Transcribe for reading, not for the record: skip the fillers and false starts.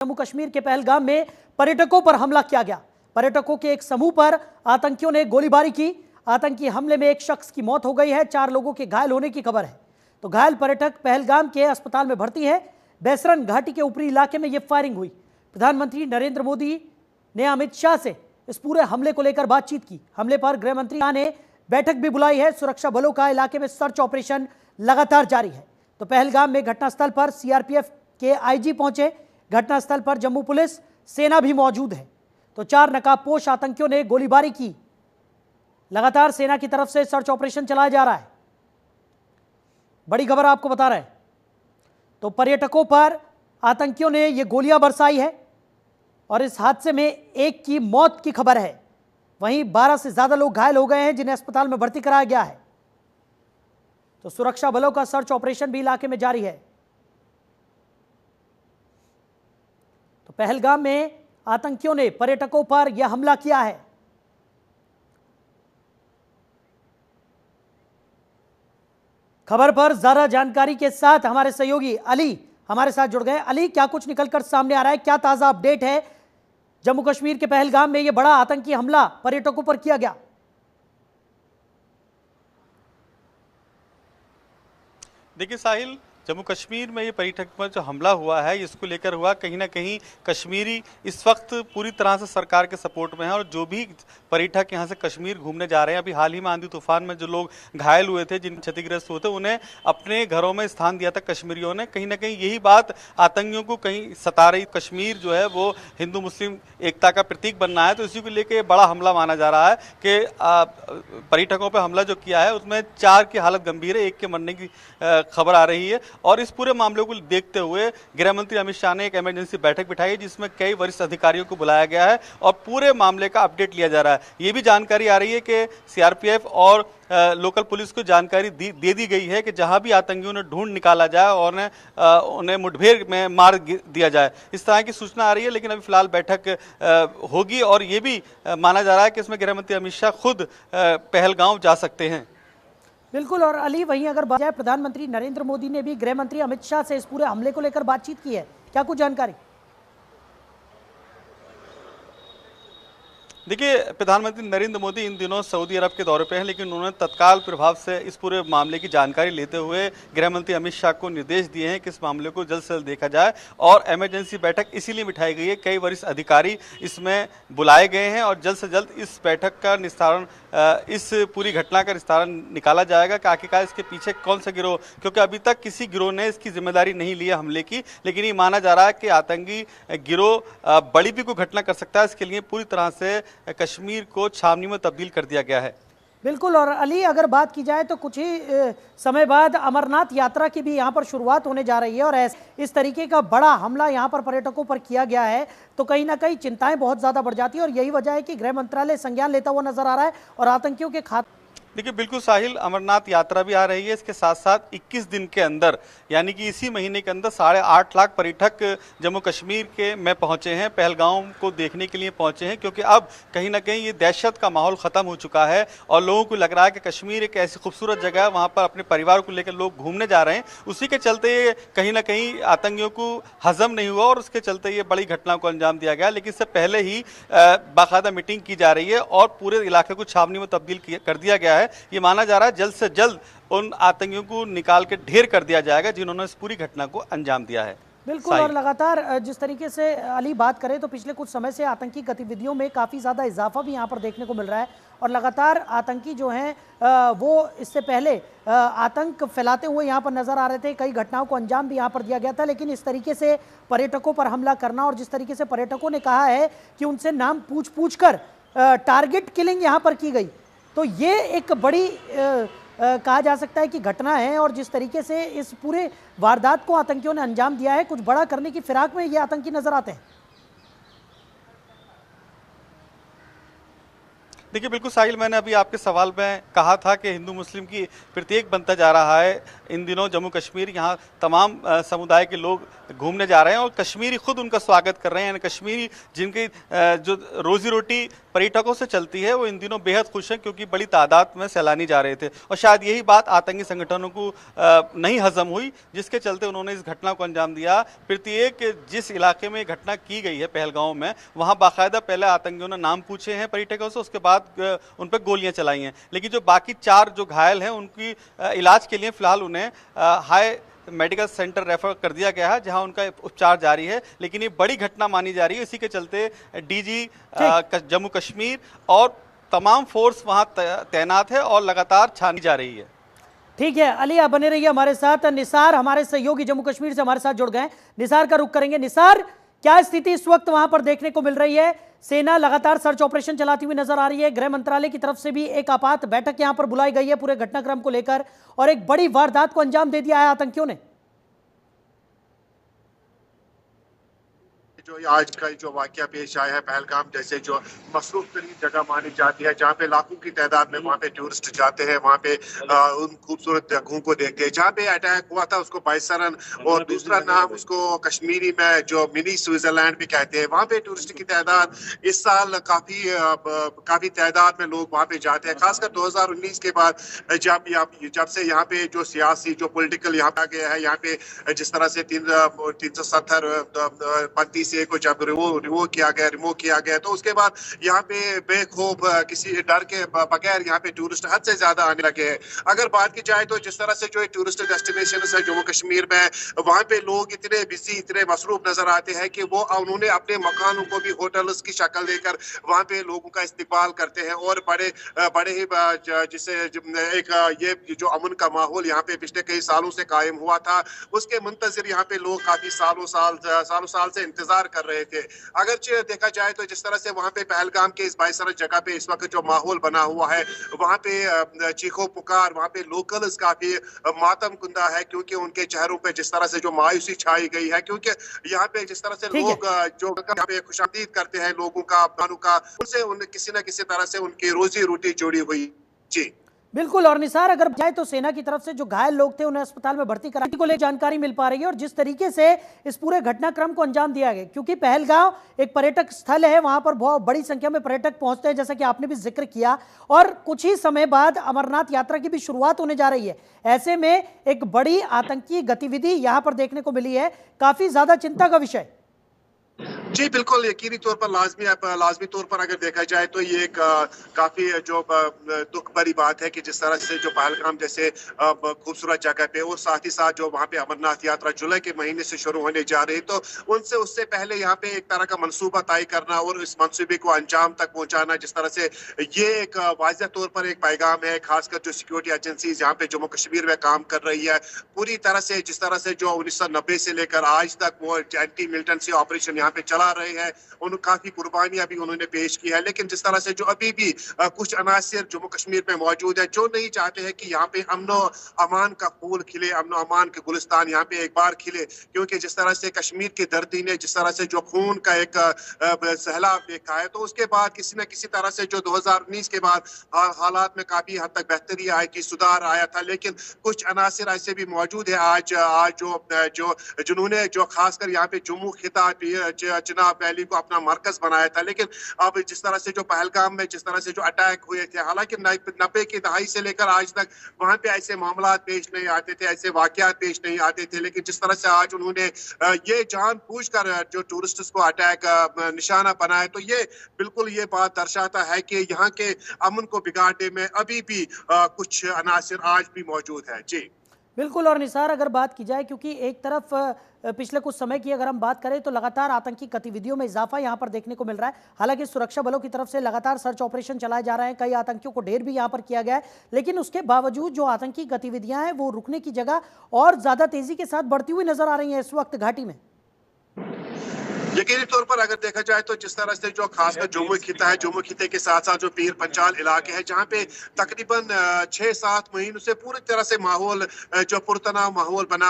जम्मू कश्मीर के पहलगाम में पर्यटकों पर हमला किया गया। पर्यटकों के एक समूह पर आतंकियों ने गोलीबारी की। आतंकी हमले में एक शख्स की मौत हो गई है, 4 लोगों के घायल होने की खबर है। तो घायल पर्यटक पहलगाम के अस्पताल में भर्ती है। बैसरन घाटी के ऊपरी इलाके में यह फायरिंग हुई। प्रधानमंत्री नरेंद्र मोदी ने अमित शाह से इस पूरे हमले को लेकर बातचीत की। हमले पर गृह मंत्री ने बैठक भी बुलाई है। सुरक्षा बलों का इलाके में सर्च ऑपरेशन लगातार जारी है। तो पहलगाम में घटनास्थल पर सीआरपीएफ के आईजी पहुंचे। घटनास्थल पर जम्मू पुलिस सेना भी मौजूद है। तो 4 नकाबपोश आतंकियों ने गोलीबारी की। लगातार सेना की तरफ से सर्च ऑपरेशन चलाया जा रहा है। बड़ी खबर आपको बता रहे हैं। तो पर्यटकों पर आतंकियों ने ये गोलियां बरसाई है और इस हादसे में एक की मौत की खबर है। वहीं 12 से ज्यादा लोग घायल हो गए हैं, जिन्हें अस्पताल में भर्ती कराया गया है। तो सुरक्षा बलों का सर्च ऑपरेशन भी इलाके में जारी है। तो पहलगाम में आतंकियों ने पर्यटकों पर यह हमला किया है। खबर पर ज्यादा जानकारी के साथ हमारे सहयोगी अली हमारे साथ जुड़ गए। अली, क्या कुछ निकलकर सामने आ रहा है, क्या ताजा अपडेट है? जम्मू कश्मीर के पहलगाम में यह बड़ा आतंकी हमला पर्यटकों पर किया गया। देखिए साहिल, जम्मू कश्मीर में ये पर्यटक पर जो हमला हुआ है इसको लेकर हुआ, कहीं ना कहीं कश्मीरी इस वक्त पूरी तरह से सरकार के सपोर्ट में है। और जो भी पर्यटक यहाँ से कश्मीर घूमने जा रहे हैं, अभी हाल ही में आंधी तूफान में जो लोग घायल हुए थे, जिन क्षतिग्रस्त हुए थे, उन्हें अपने घरों में स्थान दिया था कश्मीरियों ने। कहीं ना कहीं यही बात आतंकियों को कहीं सता रही। कश्मीर जो है वो हिंदू मुस्लिम एकता का प्रतीक बनना है, तो इसी को लेकर बड़ा हमला माना जा रहा है कि पर्यटकों पर हमला जो किया है उसमें 4 की हालत गंभीर है, 1 के मरने की खबर आ रही है। और इस पूरे मामले को देखते हुए गृह मंत्री अमित शाह ने एक इमरजेंसी बैठक बिठाई, जिसमें कई वरिष्ठ अधिकारियों को बुलाया गया है और पूरे मामले का अपडेट लिया जा रहा है। ये भी जानकारी आ रही है कि सीआरपीएफ और लोकल पुलिस को जानकारी दे दी गई है कि जहां भी आतंकियों ने ढूंढ निकाला जाए और उन्हें मुठभेड़ में मार दिया जाए, इस तरह की सूचना आ रही है। लेकिन अभी फिलहाल बैठक होगी और ये भी माना जा रहा है कि इसमें गृह मंत्री अमित शाह खुद पहलगांव जा सकते हैं। बिल्कुल। और अली, वहीं अगर बात जाए, प्रधानमंत्री नरेंद्र मोदी ने भी गृह मंत्री अमित शाह से इस पूरे हमले को लेकर बातचीत की है, क्या कुछ जानकारी? देखिए, प्रधानमंत्री नरेंद्र मोदी इन दिनों सऊदी अरब के दौरे पे हैं, लेकिन उन्होंने तत्काल प्रभाव से इस पूरे मामले की जानकारी लेते हुए गृह मंत्री अमित शाह को निर्देश दिए हैं कि इस मामले को जल्द से जल्द देखा जाए। और इमरजेंसी बैठक इसीलिए बिठाई गई है, कई वरिष्ठ अधिकारी इसमें बुलाए गए हैं और जल्द से जल्द इस बैठक का निस्तारण, इस पूरी घटना का निस्तारण निकाला जाएगा कि आखिरकार इसके पीछे कौन सा गिरोह, क्योंकि अभी तक किसी गिरोह ने इसकी जिम्मेदारी नहीं ली है हमले की। लेकिन ये माना जा रहा है कि आतंकी गिरोह बड़ी भी कोई घटना कर सकता है। इसके लिए पूरी तरह से कश्मीर को छावनी में तब्दील कर दिया गया है। बिल्कुल। और अली, अगर बात की जाए तो कुछ ही समय बाद अमरनाथ यात्रा की भी यहाँ पर शुरुआत होने जा रही है और इस तरीके का बड़ा हमला यहाँ पर पर्यटकों पर किया गया है, तो कहीं ना कहीं चिंताएं बहुत ज्यादा बढ़ जाती है। और यही वजह है कि गृह मंत्रालय संज्ञान लेता हुआ नजर आ रहा है और आतंकियों के खाते। देखिए, बिल्कुल साहिल, अमरनाथ यात्रा भी आ रही है। इसके साथ साथ 21 दिन के अंदर, यानी कि इसी महीने के अंदर 8.5 लाख पर्यटक जम्मू कश्मीर के में पहुंचे हैं, पहलगाम को देखने के लिए पहुंचे हैं। क्योंकि अब कहीं ना कहीं ये दहशत का माहौल ख़त्म हो चुका है और लोगों को लग रहा है कि कश्मीर एक ऐसी खूबसूरत जगह है, वहाँ पर अपने परिवार को लेकर लोग घूमने जा रहे हैं। उसी के चलते ये कहीं ना कहीं आतंकियों को हजम नहीं हुआ और उसके चलते ये बड़ी घटना को अंजाम दिया गया। लेकिन इससे पहले ही बाकायदा मीटिंग की जा रही है और पूरे इलाके को छावनी में तब्दील कर दिया गया है। ये माना जा रहा है जल्द से जल्द उन आतंकियों को निकाल के ढेर कर दिया जाएगा जिन्होंने इस पूरी घटना को अंजाम दिया है। बिल्कुल। और लगातार जिस तरीके से अली बात करें तो पिछले कुछ समय से आतंकी गतिविधियों में काफ़ी ज़्यादा इजाफा भी यहाँ पर देखने को मिल रहा है और लगातार आतंकी जो हैं वो इससे पहले आतंक फैलाते हुए यहाँ पर नजर आ रहे थे। कई घटनाओं को अंजाम भी यहाँ पर दिया गया था। लेकिन इस तरीके से पर्यटकों पर हमला करना और जिस तरीके से पर्यटकों ने कहा है कि उनसे नाम पूछ कर टारगेट किलिंग यहाँ पर की गई, तो ये एक बड़ी कहा जा सकता है कि घटना है। और जिस तरीके से इस पूरे वारदात को आतंकियों ने अंजाम दिया है, कुछ बड़ा करने की फिराक में ये आतंकी नजर आते हैं। देखिए, बिल्कुल साहिल, मैंने अभी आपके सवाल में कहा था कि हिंदू मुस्लिम की प्रत्येक बनता जा रहा है। इन दिनों जम्मू कश्मीर यहाँ तमाम समुदाय के लोग घूमने जा रहे हैं और कश्मीरी खुद उनका स्वागत कर रहे हैं। कश्मीरी जिनकी जो रोजी रोटी पर्यटकों से चलती है वो इन दिनों बेहद खुश हैं, क्योंकि बड़ी तादाद में सैलानी जा रहे थे और शायद यही बात आतंकी संगठनों को नहीं हजम हुई, जिसके चलते उन्होंने इस घटना को अंजाम दिया। प्रत्येक जिस इलाके में घटना की गई है पहलगांव में, वहाँ बाकायदा पहले आतंकियों ने नाम पूछे हैं पर्यटकों से, उसके बाद उन पर गोलियां चलाई हैं। लेकिन जो बाकी 4 जो घायल हैं उनकी इलाज के लिए फिलहाल उन्हें हाई मेडिकल सेंटर रेफर कर दिया गया है, जहां उनका उपचार जारी है। लेकिन ये बड़ी घटना मानी जा रही है, इसी के चलते डीजी जम्मू कश्मीर और तमाम फोर्स वहां तैनात है और लगातार छानी जा रही है। ठीक है अली, आप बने रहिए हमारे साथ। निसार हमारे सहयोगी जम्मू कश्मीर से हमारे साथ जुड़ गए। निसार का रुख करेंगे। निसार, क्या स्थिति इस वक्त वहां पर देखने को मिल रही है? सेना लगातार सर्च ऑपरेशन चलाती हुई नजर आ रही है। गृह मंत्रालय की तरफ से भी एक आपात बैठक यहां पर बुलाई गई है पूरे घटनाक्रम को लेकर, और एक बड़ी वारदात को अंजाम दे दिया है आतंकियों ने। जो आज का जो वाकया पेश आया है पहलगाम जैसे जो मसरूफ तरीन जगह मानी जाती है, जहाँ पे लाखों की तादाद में वहाँ पे टूरिस्ट जाते हैं, वहाँ पे उन खूबसूरत जगहों को देखते हैं। जहाँ पे अटैक हुआ था उसको बाइसरन और दूसरा नाम उसको कश्मीरी में जो मिनी स्विट्जरलैंड भी कहते हैं, वहाँ पे टूरिस्ट की तादाद इस साल काफी तादाद में लोग वहाँ पे जाते हैं। खासकर 2019 के बाद जब से यहाँ पे जो सियासी जो पॉलिटिकल यहाँ पे आ गया है, यहाँ पे जिस तरह से 370 को जब रिमूव किया गया तो उसके बाद यहाँ पे बेखौफ किसी डर के बगैर यहाँ पे टूरिस्ट हद से ज्यादा आने लगे हैं। अगर बात की जाए तो जिस तरह से जो टूरिस्ट डेस्टिनेशन है जम्मू कश्मीर में, वहाँ पे लोग इतने बिजी इतने मसरूफ नजर आते हैं कि वो उन्होंने अपने मकानों को भी होटल्स की शक्ल देकर वहाँ पे लोगों का इस्तेमाल करते हैं और बड़े ही जिसे एक ये जो अमन का माहौल यहाँ पे पिछले कई सालों से कायम हुआ था, उसके मुंतजिर यहाँ पे लोग काफी सालों साल से इंतजार कर रहे थे। अगर देखा जाए तो जिस तरह से वहाँ पे पहलगाम के इस बाइसरत जगह पे इस वक्त जो माहौल बना हुआ है, वहाँ पे चीखो पुकार, वहाँ पे लोकल्स काफी मातम कुंदा है, क्योंकि उनके चेहरों पे जिस तरह से जो मायूसी छाई गई है, क्योंकि यहाँ पे जिस तरह से लोग जो यहाँ पे खुशामदीद करते हैं लोगों का उनसे किसी न किसी तरह से उनकी रोजी रोटी जुड़ी हुई। जी बिल्कुल। और निसार, अगर जाए तो सेना की तरफ से जो घायल लोग थे उन्हें अस्पताल में भर्ती कराने को लेकर जानकारी मिल पा रही है, और जिस तरीके से इस पूरे घटनाक्रम को अंजाम दिया गया, क्योंकि पहलगांव एक पर्यटक स्थल है, वहां पर बहुत बड़ी संख्या में पर्यटक पहुंचते हैं, जैसा कि आपने भी जिक्र किया, और कुछ ही समय बाद अमरनाथ यात्रा की भी शुरुआत होने जा रही है। ऐसे में एक बड़ी आतंकी गतिविधि यहां पर देखने को मिली है, काफी ज्यादा चिंता का विषय। जी बिल्कुल, यकीनी तौर पर लाजमी तौर पर अगर देखा जाए तो ये एक काफी जो दुख भरी बात है कि जिस तरह से जो पहलगाम जैसे खूबसूरत जगह पे और साथ ही साथ जो वहाँ पे अमरनाथ यात्रा जुलाई के महीने से शुरू होने जा रही, तो उससे पहले यहाँ पे एक तरह का मंसूबा तय करना और इस मंसूबे को अंजाम तक पहुँचाना, जिस तरह से ये एक वाज़ेह तौर पर एक पैगाम है, खासकर जो सिक्योरिटी एजेंसीज यहाँ पे जम्मू कश्मीर में काम कर रही है पूरी तरह से, जिस तरह से जो 1990 से लेकर आज तक वो एंटी मिलिटेंसी ऑपरेशन यहाँ पे चला रहे हैं, उन काफी कुर्बानियां भी उन्होंने पेश की है। लेकिन जिस तरह से जो अभी भी कुछ अनासिर जम्मू कश्मीर में मौजूद है जो नहीं चाहते हैं कि यहाँ पे अमनो अमान का फूल खिले, अमनो अमान के गुलिस्तान यहाँ पे एक बार खिले, क्योंकि जिस तरह से कश्मीर की धरती ने जिस तरह से जो खून का एक सैलाब देखा है, तो उसके बाद किसी न किसी तरह से जो 2019 के बाद हालात में काफी हद तक बेहतरी आई थी, सुधार आया था। लेकिन कुछ अनासिर ऐसे भी मौजूद है आज जो जिन्होंने जो खासकर यहाँ पे जम्मू खिता चिनाब वैली को अपना मरकज बनाया था। लेकिन अब जिस तरह से जो पहलगाम में जिस तरह से जो अटैक हुए थे, हालांकि 90 की दहाई से लेकर आज तक वहां पे ऐसे मामला पेश नहीं आते थे, ऐसे वाकयात पेश नहीं आते थे, लेकिन जिस तरह से आज उन्होंने ये जानबूझकर जो टूरिस्ट्स को अटैक निशाना बनाया, तो ये बिल्कुल ये बात दर्शाता है कि यहाँ के अमन को बिगाड़ने में अभी भी कुछ अनासिर आज भी मौजूद है। जी बिल्कुल। और निसार, अगर बात की जाए, क्योंकि एक तरफ पिछले कुछ समय की अगर हम बात करें तो लगातार आतंकी गतिविधियों में इजाफा यहां पर देखने को मिल रहा है। हालांकि सुरक्षा बलों की तरफ से लगातार सर्च ऑपरेशन चलाए जा रहे हैं, कई आतंकियों को ढेर भी यहां पर किया गया है, लेकिन उसके बावजूद जो आतंकी गतिविधियां हैं वो रुकने की जगह और ज्यादा तेजी के साथ बढ़ती हुई नजर आ रही है इस वक्त घाटी में। यकीनी तौर पर अगर देखा जाए तो जिस तरह से जो खासकर जम्मू खिता है, जम्मू खिते के साथ साथ जो पीर पंचाल इलाके हैं, जहाँ पे तकरीबन 6-7 महीनों से पूरी तरह से माहौल जो पुरतनाव माहौल बना